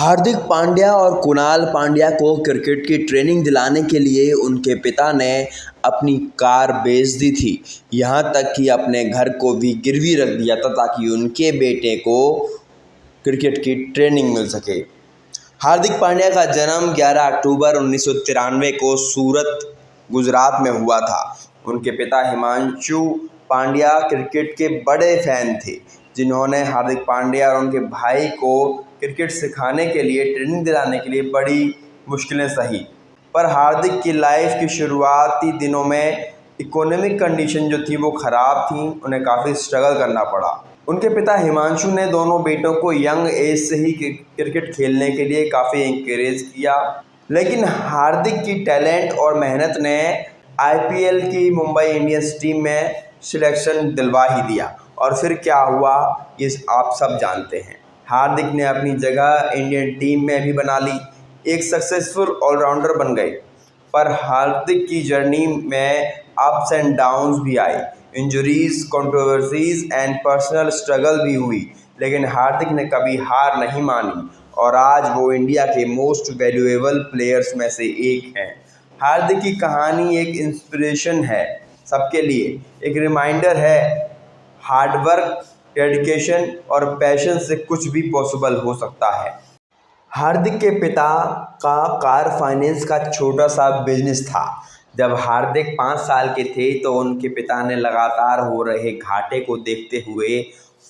हार्दिक पांड्या और कुणाल पांड्या को क्रिकेट की ट्रेनिंग दिलाने के लिए उनके पिता ने अपनी कार बेच दी थी। यहां तक कि अपने घर को भी गिरवी रख दिया था ताकि उनके बेटे को क्रिकेट की ट्रेनिंग मिल सके। हार्दिक पांड्या का जन्म 11 अक्टूबर 1993 को सूरत, गुजरात में हुआ था। उनके पिता हिमांशु पांड्या क्रिकेट के बड़े फैन थे, जिन्होंने हार्दिक पांड्या और उनके भाई को क्रिकेट सिखाने के लिए, ट्रेनिंग दिलाने के लिए बड़ी मुश्किलें सही। पर हार्दिक की लाइफ की शुरुआती दिनों में इकोनॉमिक कंडीशन जो थी वो ख़राब थी, उन्हें काफ़ी स्ट्रगल करना पड़ा। उनके पिता हिमांशु ने दोनों बेटों को यंग एज से ही क्रिकेट खेलने के लिए काफ़ी इंकरेज किया, लेकिन हार्दिक की टैलेंट और मेहनत ने आईपीएल की मुंबई इंडियंस टीम में सिलेक्शन दिलवा ही दिया। और फिर क्या हुआ ये आप सब जानते हैं। हार्दिक ने अपनी जगह इंडियन टीम में भी बना ली, एक सक्सेसफुल ऑलराउंडर बन गए। पर हार्दिक की जर्नी में अप्स एंड डाउन्स भी आए, injuries, controversies and personal struggle भी हुई, लेकिन हार्दिक ने कभी हार नहीं मानी और आज वो इंडिया के मोस्ट वैल्यूएबल प्लेयर्स में से एक हैं। हार्दिक की कहानी एक इंस्पिरेशन है सबके लिए, एक रिमाइंडर है हार्डवर्क, डेडिकेशन और पैशन से कुछ भी पॉसिबल हो सकता है। हार्दिक के पिता का कार फाइनेंस का छोटा सा बिजनेस था। जब हार्दिक 5 साल के थे तो उनके पिता ने लगातार हो रहे घाटे को देखते हुए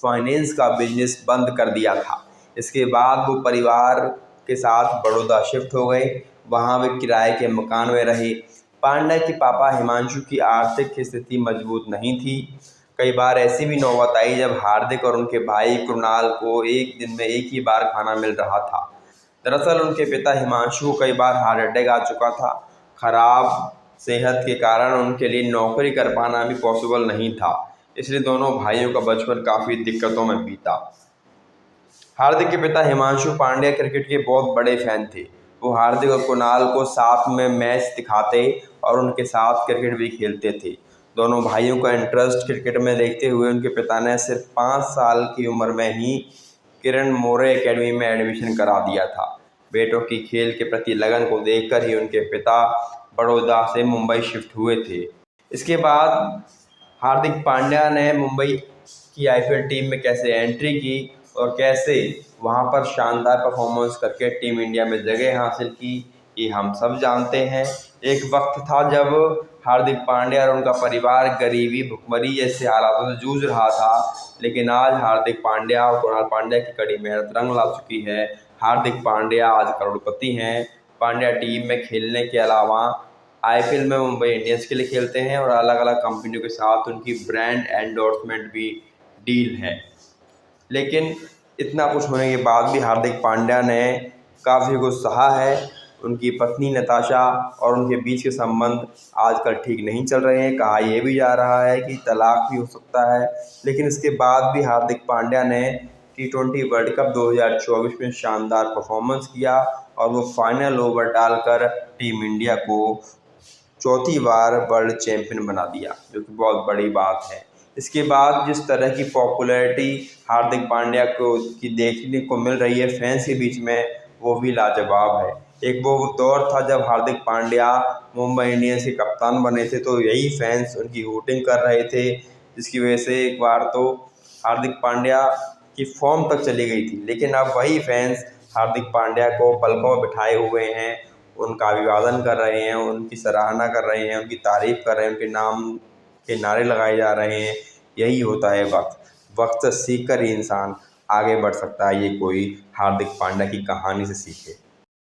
फाइनेंस का बिजनेस बंद कर दिया था। इसके बाद वो परिवार के साथ बड़ौदा शिफ्ट हो गए, वहाँ वे किराए के मकान में रहे। पांड्या के पापा हिमांशु की आर्थिक स्थिति मजबूत नहीं थी। कई बार ऐसी भी नौबत आई जब हार्दिक और उनके भाई कुणाल को एक दिन में एक ही बार खाना मिल रहा था। दरअसल उनके पिता हिमांशु को कई बार हार्ट अटैक आ चुका था। खराब सेहत के कारण उनके लिए नौकरी कर पाना भी पॉसिबल नहीं था, इसलिए दोनों भाइयों का बचपन काफ़ी दिक्कतों में बीता। हार्दिक के पिता हिमांशु पांड्या क्रिकेट के बहुत बड़े फैन थे। वो हार्दिक और कुणाल को साथ में मैच दिखाते और उनके साथ क्रिकेट भी खेलते थे। दोनों भाइयों का इंटरेस्ट क्रिकेट में देखते हुए उनके पिता ने सिर्फ 5 साल की उम्र में ही किरण मोरे एकेडमी में एडमिशन करा दिया था। बेटों की खेल के प्रति लगन को देखकर ही उनके पिता बड़ौदा से मुंबई शिफ्ट हुए थे। इसके बाद हार्दिक पांड्या ने मुंबई की आईपीएल टीम में कैसे एंट्री की और कैसे वहां पर शानदार परफॉर्मेंस करके टीम इंडिया में जगह हासिल की, ये हम सब जानते हैं। एक वक्त था जब हार्दिक पांड्या और उनका परिवार गरीबी, भुखमरी जैसे हालातों से जूझ रहा था, लेकिन आज हार्दिक पांड्या और कुणाल पांड्या की कड़ी मेहनत रंग ला चुकी है। हार्दिक पांड्या आज करोड़पति हैं। पांड्या टीम में खेलने के अलावा आईपीएल में मुंबई इंडियंस के लिए खेलते हैं और अलग अलग कंपनियों के साथ उनकी ब्रांड एंडोर्समेंट भी डील है। लेकिन इतना कुछ होने के बाद भी हार्दिक पांड्या ने काफ़ी कुछ सहा है। उनकी पत्नी नताशा और उनके बीच के संबंध आजकल ठीक नहीं चल रहे हैं। कहा यह भी जा रहा है कि तलाक भी हो सकता है, लेकिन इसके बाद भी हार्दिक पांड्या ने T20 वर्ल्ड कप 2024 में शानदार परफॉर्मेंस किया और वो फाइनल ओवर डालकर टीम इंडिया को चौथी बार वर्ल्ड चैंपियन बना दिया, जो कि बहुत बड़ी बात है। इसके बाद जिस तरह की पॉपुलैरिटी हार्दिक पांड्या को की देखने को मिल रही है फैंस के बीच में, वो भी लाजवाब है। एक वो दौर था जब हार्दिक पांड्या मुंबई इंडियंस के कप्तान बने थे, तो यही फैंस उनकी वोटिंग कर रहे थे, जिसकी वजह से एक बार तो हार्दिक पांड्या की फॉर्म तक चली गई थी। लेकिन अब वही फैंस हार्दिक पांड्या को पलकों में बिठाए हुए हैं, उनका अभिवादन कर रहे हैं, उनकी सराहना कर रहे हैं, उनकी तारीफ़ कर रहे हैं, उनके नाम के नारे लगाए जा रहे हैं। यही होता है वक्त सीख कर ही इंसान आगे बढ़ सकता है। ये कोई हार्दिक पांड्या की कहानी से सीखे।